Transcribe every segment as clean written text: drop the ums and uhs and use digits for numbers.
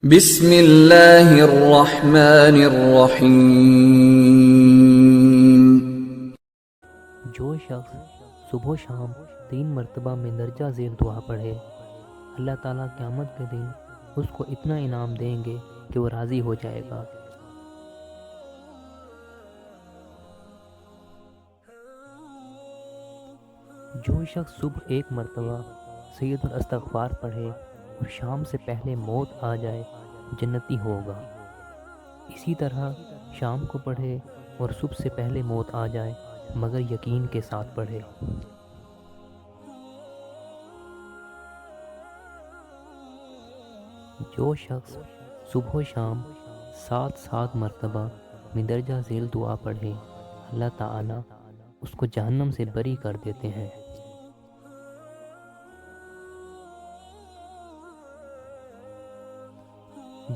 بسم اللہ الرحمن الرحیم۔ جو شخص صبح و شام 3 مرتبہ مندرجہ ذیل دعا پڑھے، اللہ تعالیٰ قیامت کے دن اس کو اتنا انعام دیں گے کہ وہ راضی ہو جائے گا۔ جو شخص صبح 1 مرتبہ سید الاستغفار پڑھے اور شام سے پہلے موت آ جائے، جنتی ہوگا۔ اسی طرح شام کو پڑھے اور صبح سے پہلے موت آ جائے مگر یقین کے ساتھ پڑھے۔ جو شخص صبح و شام 7 مرتبہ مندرجہ ذیل دعا پڑھے، اللہ تعالیٰ اس کو جہنم سے بری کر دیتے ہیں۔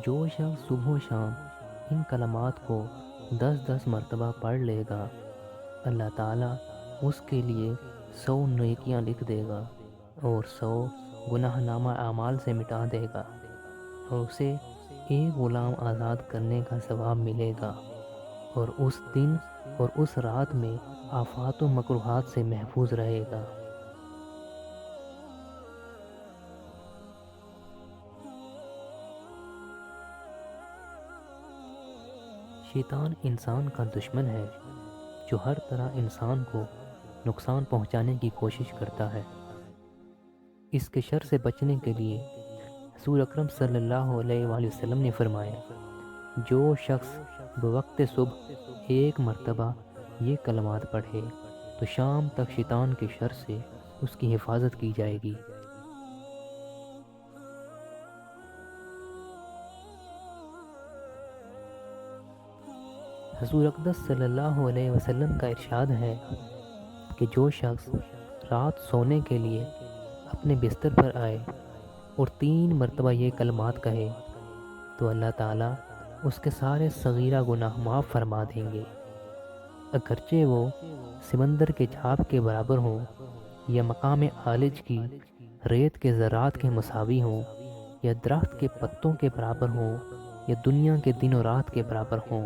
جو شخص صبح و شام ان کلمات کو 10 مرتبہ پڑھ لے گا، اللہ تعالیٰ اس کے لیے 100 نیکیاں لکھ دے گا اور 100 گناہ نامہ اعمال سے مٹا دے گا، اور اسے ایک غلام آزاد کرنے کا ثواب ملے گا، اور اس دن اور اس رات میں آفات و مکروہات سے محفوظ رہے گا۔ شیطان انسان کا دشمن ہے جو ہر طرح انسان کو نقصان پہنچانے کی کوشش کرتا ہے۔ اس کے شر سے بچنے کے لیے حضور اکرم صلی اللہ علیہ وآلہ وسلم نے فرمایا، جو شخص بوقت صبح 1 مرتبہ یہ کلمات پڑھے تو شام تک شیطان کے شر سے اس کی حفاظت کی جائے گی۔ حضور اقدس صلی اللہ علیہ وسلم کا ارشاد ہے کہ جو شخص رات سونے کے لیے اپنے بستر پر آئے اور 3 مرتبہ یہ کلمات کہے تو اللہ تعالیٰ اس کے سارے صغیرہ گناہ معاف فرما دیں گے، اگرچہ وہ سمندر کے جھاگ کے برابر ہوں یا مقام عالج کی ریت کے ذرات کے مساوی ہوں یا درخت کے پتوں کے برابر ہوں یا دنیا کے دن و رات کے برابر ہوں۔